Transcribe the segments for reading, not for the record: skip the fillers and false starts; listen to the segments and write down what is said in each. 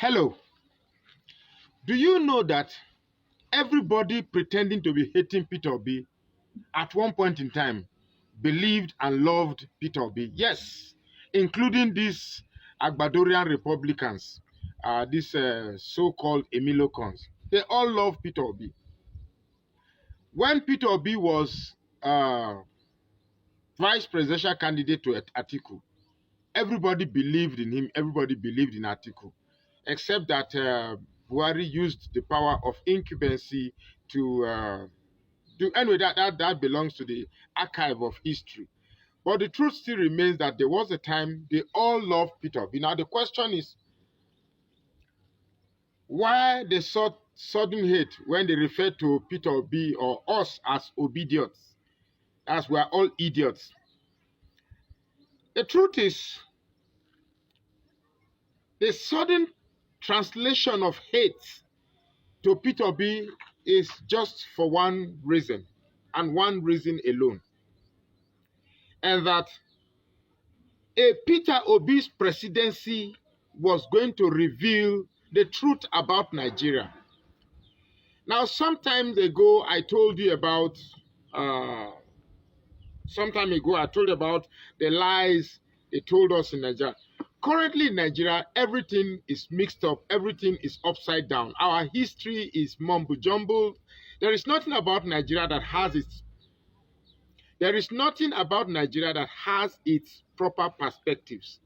Hello, do you know that everybody pretending to be hating Peter Obi at one point in time believed and loved Peter Obi? Yes, including these Agbadorian Republicans, these so-called Emilocons. They all love Peter Obi. When Peter Obi was vice presidential candidate to Atiku, everybody believed in him, everybody believed in Atiku, except that Buhari used the power of incumbency to do. Anyway, that belongs to the archive of history. But the truth still remains that there was a time they all loved Peter Obi. Now the question is, why they sought sudden hate when they refer to Peter Obi or us as obidiots, as we are all idiots? The truth is, the sudden translation of hate to Peter Obi is just for one reason, and one reason alone. And that a Peter Obi's presidency was going to reveal the truth about Nigeria. Now, sometime ago, I told you about, the lies they told us in Nigeria. Currently in Nigeria, everything is mixed up. Everything is upside down. Our history is mumbo jumbo. There is nothing about Nigeria that has its proper perspectives.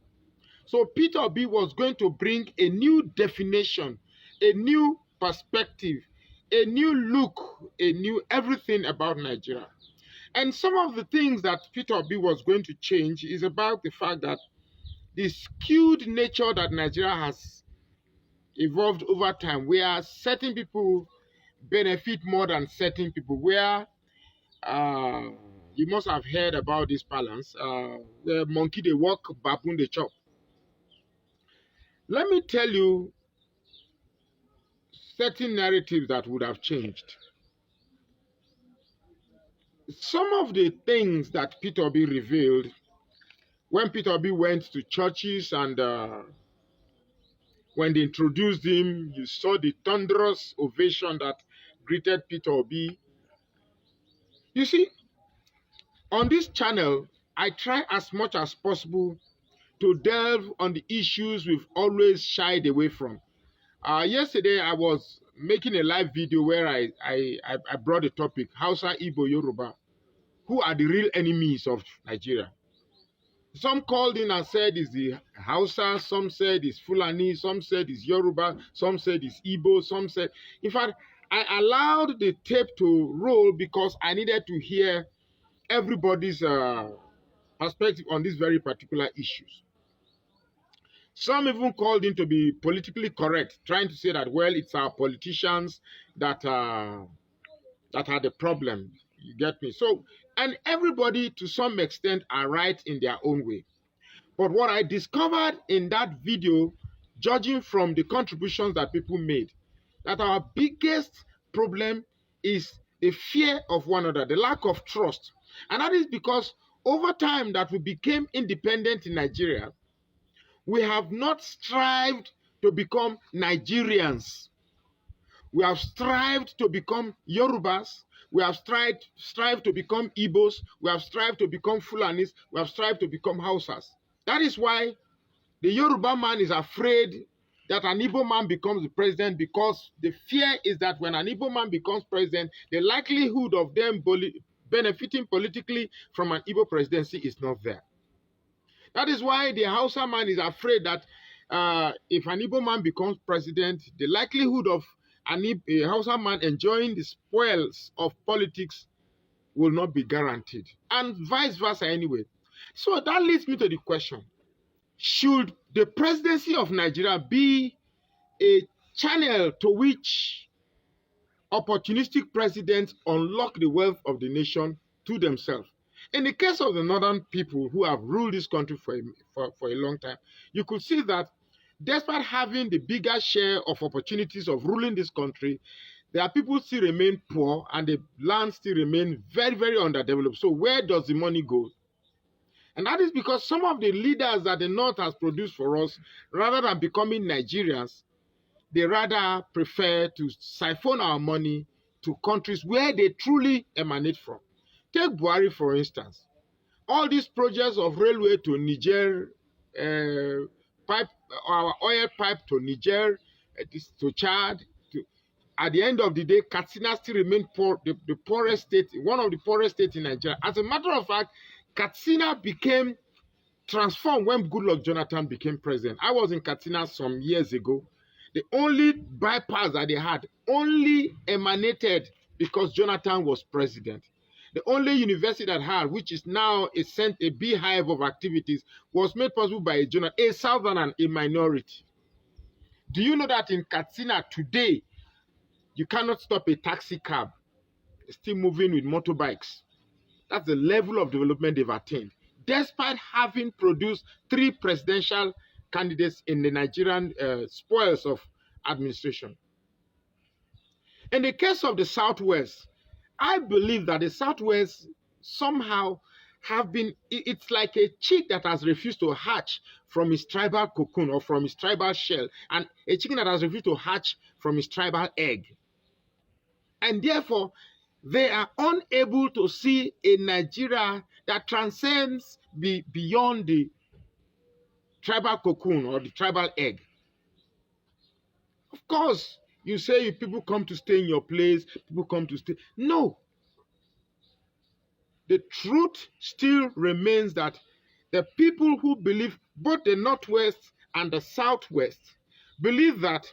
So Peter Obi was going to bring a new definition, a new perspective, a new look, a new everything about Nigeria. And some of the things that Peter Obi was going to change is about the fact that the skewed nature that Nigeria has evolved over time, where certain people benefit more than certain people, where you must have heard about this balance, where monkey they walk, baboon they chop. Let me tell you certain narratives that would have changed. Some of the things that Peter Obi revealed when Peter Obi went to churches and when they introduced him, you saw the thunderous ovation that greeted Peter Obi. You see, on this channel, I try as much as possible to delve on the issues we've always shied away from. Yesterday, I was making a live video where I brought a topic, Hausa, Igbo, Yoruba. Who are the real enemies of Nigeria? Some called in and said it's the Hausa, some said it's Fulani, some said it's Yoruba, some said it's Igbo, some said... In fact, I allowed the tape to roll because I needed to hear everybody's perspective on these very particular issues. Some even called in to be politically correct, trying to say that, well, it's our politicians that are the problem. You get me? So, and everybody to some extent are right in their own way. But what I discovered in that video, judging from the contributions that people made, that our biggest problem is the fear of one another, the lack of trust. And that is because over time that we became independent in Nigeria, we have not strived to become Nigerians. We have strived to become Yorubas. We have strived to become Igbos. We have strived to become Fulanis. We have strived to become Hausas. That is why the Yoruba man is afraid that an Igbo man becomes the president, because the fear is that when an Igbo man becomes president, the likelihood of them benefiting politically from an Igbo presidency is not there. That is why the Hausa man is afraid that if an Igbo man becomes president, the likelihood of a Hausa man enjoying the spoils of politics will not be guaranteed, and vice versa anyway. So that leads me to the question, should the presidency of Nigeria be a channel to which opportunistic presidents unlock the wealth of the nation to themselves? In the case of the northern people who have ruled this country for a long time, you could see that despite having the bigger share of opportunities of ruling this country, their people still remain poor and the land still remain very, very underdeveloped. So where does the money go? And that is because some of the leaders that the North has produced for us, rather than becoming Nigerians, they rather prefer to siphon our money to countries where they truly emanate from. Take Buhari, for instance. All these projects of railway to Niger, pipe, our oil pipe to Niger, to Chad, at the end of the day, Katsina still remains poor, the poorest state, one of the poorest states in Nigeria. As a matter of fact, Katsina became transformed when Goodluck Jonathan became president. I was in Katsina some years ago. The only bypass that they had only emanated because Jonathan was president. The only university that had, which is now a beehive of activities, was made possible by a southerner, a minority. Do you know that in Katsina today, you cannot stop a taxi cab? It's still moving with motorbikes. That's the level of development they've attained, despite having produced 3 presidential candidates in the Nigerian spoils of administration. In the case of the Southwest, I believe that the Southwest somehow have been, it's like a chick that has refused to hatch from his tribal cocoon or from his tribal shell, and a chicken that has refused to hatch from his tribal egg. And therefore, they are unable to see a Nigeria that transcends beyond the tribal cocoon or the tribal egg. Of course, you say people come to stay in your place, people come to stay. No. The truth still remains that the people who believe, both the Northwest and the Southwest, believe that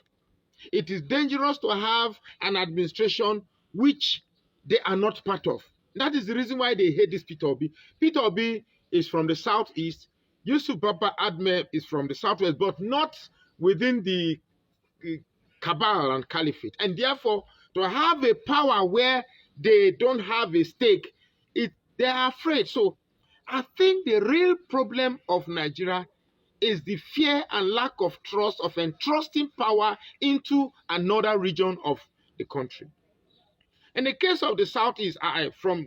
it is dangerous to have an administration which they are not part of. That is the reason why they hate this Peter Obi. Peter Obi is from the Southeast. Yusuf Baba Adme is from the Southwest, but not within the cabal and caliphate. And therefore, to have a power where they don't have a stake, they are afraid. So I think the real problem of Nigeria is the fear and lack of trust, of entrusting power into another region of the country. In the case of the Southeast,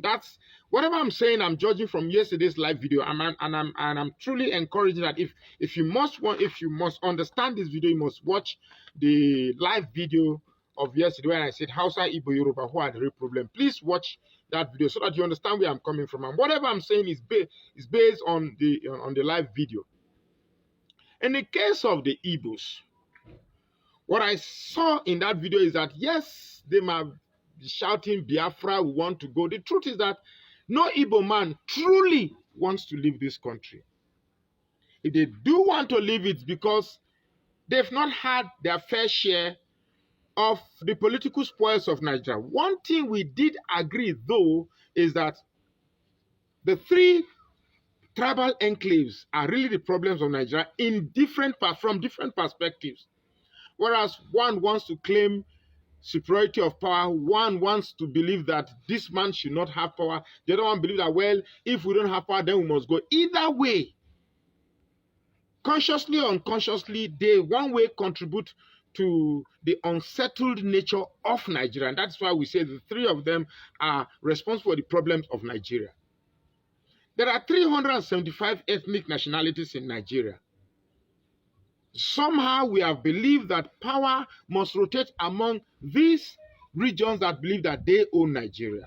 that's whatever I'm saying, I'm judging from yesterday's live video, and I'm truly encouraging that if you must understand this video, you must watch the live video of yesterday when I said Hausa, Igbo, Yoruba, who are the real problem. Please watch that video so that you understand where I'm coming from, and whatever I'm saying is based on the live video. In the case of the Igbos, what I saw in that video is that yes, they might be shouting Biafra, we want to go. The truth is that no Igbo man truly wants to leave this country. If they do want to leave, it's because they've not had their fair share of the political spoils of Nigeria. One thing we did agree, though, is that the 3 tribal enclaves are really the problems of Nigeria from different perspectives. Whereas one wants to claim superiority of power, one wants to believe that this man should not have power, the other one believes that, well, if we don't have power, then we must go. Either way, consciously or unconsciously, they one way contribute to the unsettled nature of Nigeria. And that's why we say the 3 of them are responsible for the problems of Nigeria. There are 375 ethnic nationalities in Nigeria. Somehow we have believed that power must rotate among these regions that believe that they own Nigeria.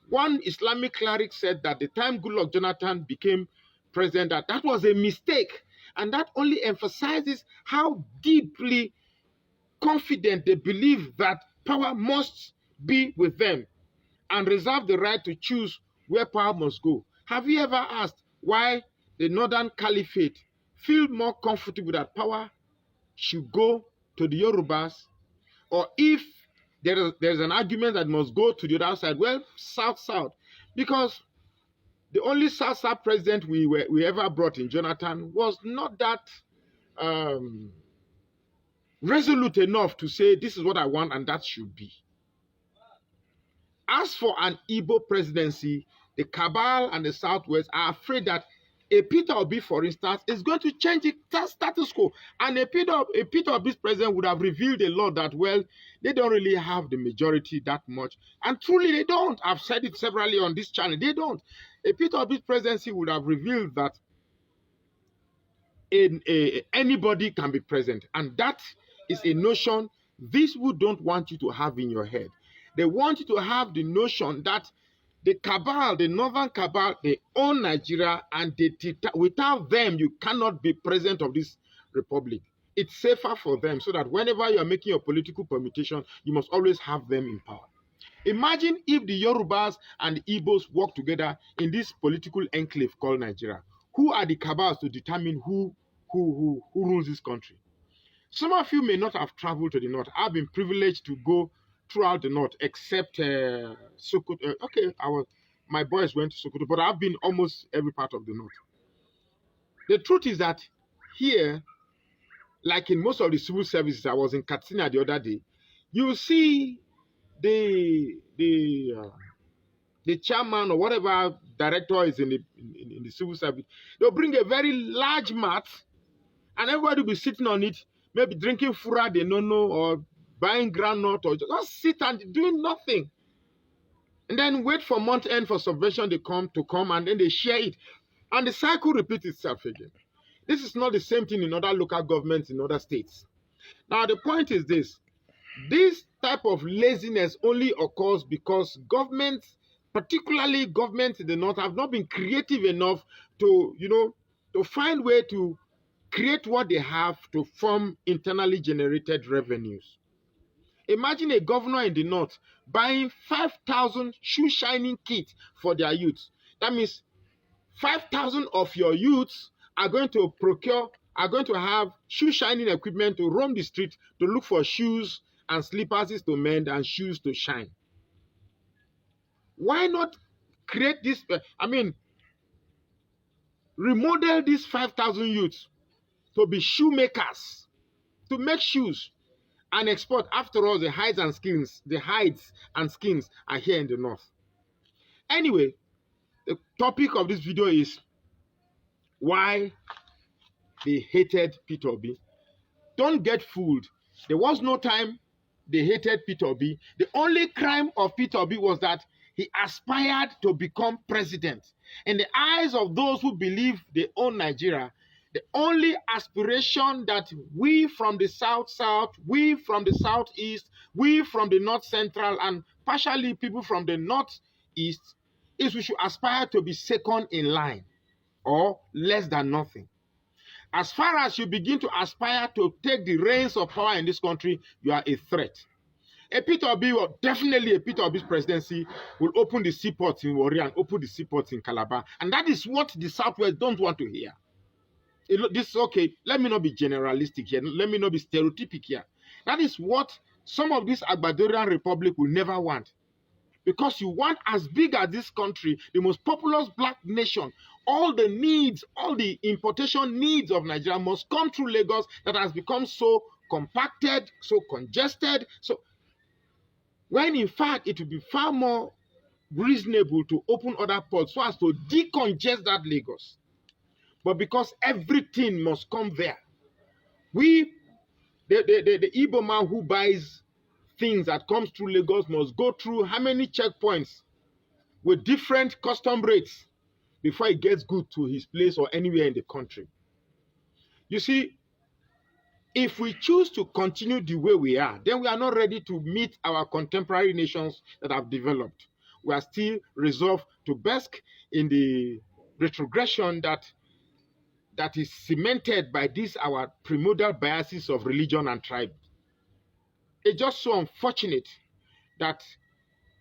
One Islamic cleric said that the time Goodluck Jonathan became president, that was a mistake. And that only emphasizes how deeply confident they believe that power must be with them and reserve the right to choose where power must go. Have you ever asked why the Northern Caliphate feel more comfortable that power should go to the Yorubas? Or if there's an argument that must go to the other side, well, South. Because the only South president we ever brought in, Jonathan, was not that resolute enough to say, this is what I want and that should be. As for an Igbo presidency, the cabal and the Southwest are afraid that a Peter Obi, for instance, is going to change the status quo. And a Peter Obi's president would have revealed a lot that, well, they don't really have the majority that much. And truly, they don't. I've said it severally on this channel. They don't. A Peter Obi's presidency would have revealed that anybody can be president. And that is a notion these people don't want you to have in your head. They want you to have the notion that the cabal, the northern cabal, they own Nigeria, and without them, you cannot be president of this republic. It's safer for them, so that whenever you are making your political permutation, you must always have them in power. Imagine if the Yorubas and the Igbos work together in this political enclave called Nigeria. Who are the cabals to determine who rules this country? Some of you may not have traveled to the north. I've been privileged to go throughout the north, except Sokoto. Okay, my boys went to Sokoto, but I've been almost every part of the north. The truth is that here, like in most of the civil services, I was in Katsina the other day, you see the chairman or whatever director is in the civil service. They'll bring a very large mat, and everybody will be sitting on it, maybe drinking fura they don't know, or buying groundnut, or just sit and doing nothing. And then wait for month end for subvention to come, and then they share it. And the cycle repeats itself again. This is not the same thing in other local governments in other states. Now, the point is this. This type of laziness only occurs because governments, particularly governments in the north, have not been creative enough to, to find way to create what they have to form internally generated revenues. Imagine a governor in the north buying 5,000 shoe shining kits for their youths. That means 5,000 of your youths are going to have shoe shining equipment to roam the street to look for shoes and slippers to mend and shoes to shine. Why not create this? Remodel these 5,000 youths to be shoemakers, to make shoes and export. After all, the hides and skins are here in the north. Anyway, the topic of this video is why they hated Peter Obi. Don't get fooled. There was no time they hated Peter Obi. The only crime of Peter Obi was that he aspired to become president. In the eyes of those who believe they own Nigeria, the only aspiration that we from the south, we from the southeast, we from the north central, and partially people from the northeast, is we should aspire to be second in line or less than nothing. As far as you begin to aspire to take the reins of power in this country, you are a threat. A Peter Obi, or definitely a Peter Obi's presidency, will open the seaports in Warri and open the seaports in Calabar. And that is what the Southwest don't want to hear. This is okay. Let me not be generalistic here. Let me not be stereotypic here. That is what some of this Agbadorian Republic will never want. Because you want as big as this country, the most populous black nation, all the needs, all the importation needs of Nigeria must come through Lagos that has become so compacted, so congested. So, when in fact it would be far more reasonable to open other ports so as to decongest that Lagos. But because everything must come there, the Igbo man who buys things that comes through Lagos must go through how many checkpoints with different custom rates before it gets good to his place or anywhere in the country. You see, if we choose to continue the way we are, then we are not ready to meet our contemporary nations that have developed. We are still resolved to bask in the retrogression that is cemented by these our primordial biases of religion and tribe. It's just so unfortunate that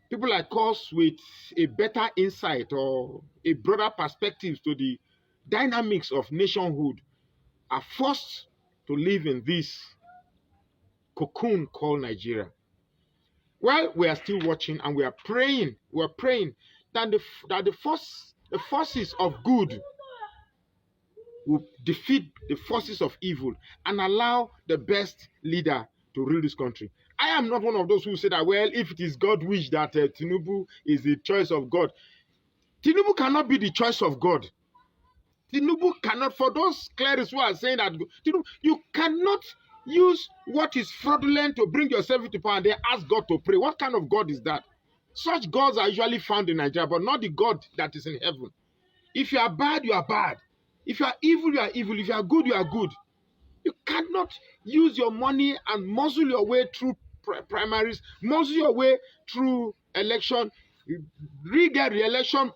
people like us with a better insight or a broader perspective to the dynamics of nationhood are forced to live in this cocoon called Nigeria. Well, we are still watching and we are praying. We are praying that the forces of good will defeat the forces of evil and allow the best leader to rule this country. I am not one of those who say that, well, if it is God wish that Tinubu is the choice of God. Tinubu cannot be the choice of God. Tinubu cannot, for those clerics who are saying that, Tinubu, you cannot use what is fraudulent to bring yourself into power and then ask God to pray. What kind of God is that? Such gods are usually found in Nigeria, but not the God that is in heaven. If you are bad, you are bad. If you are evil, you are evil. If you are good, you are good. You cannot use your money and muzzle your way through primaries, muzzle your way through election, rig a re-election.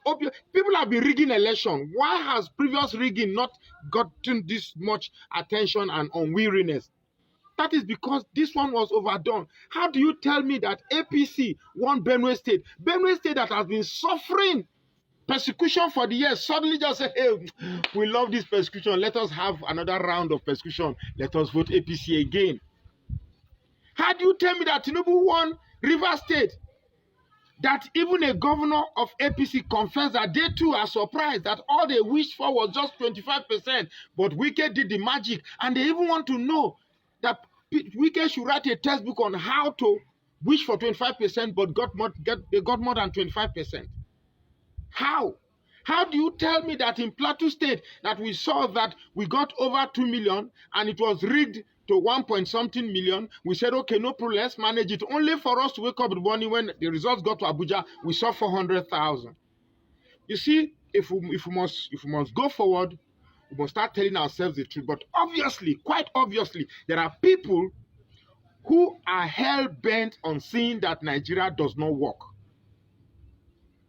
People have been rigging election. Why has previous rigging not gotten this much attention and unweariness? That is because this one was overdone. How do you tell me that APC won Benue State? Benue State that has been suffering persecution for the years, suddenly just say, hey, we love this persecution. Let us have another round of persecution. Let us vote APC again. How do you tell me that Tinubu won Rivers State? That even a governor of APC confessed that they too are surprised that all they wished for was just 25%. But Wike did the magic. And they even want to know that Wike should write a textbook on how to wish for 25% but they got more than 25%. How? How do you tell me that in Plateau State that we saw that we got over 2 million and it was rigged to 1 point something million? We said, okay, no problem, let's manage it. Only for us to wake up in the morning when the results got to Abuja, we saw 400,000. You see, if we must go forward, we must start telling ourselves the truth. But obviously, quite obviously, there are people who are hell-bent on seeing that Nigeria does not work.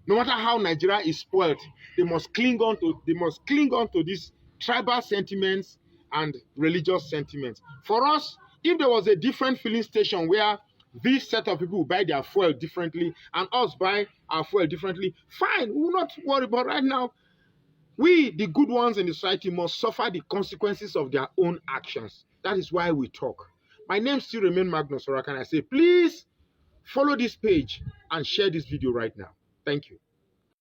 No matter how Nigeria is spoiled, they must cling on to these tribal sentiments and religious sentiments. For us, if there was a different filling station where this set of people buy their fuel differently and us buy our fuel differently, fine, we will not worry. But right now, we, the good ones in the society, must suffer the consequences of their own actions. That is why we talk. My name still remains Magnus Oraka, and I say, please follow this page and share this video right now. Thank you.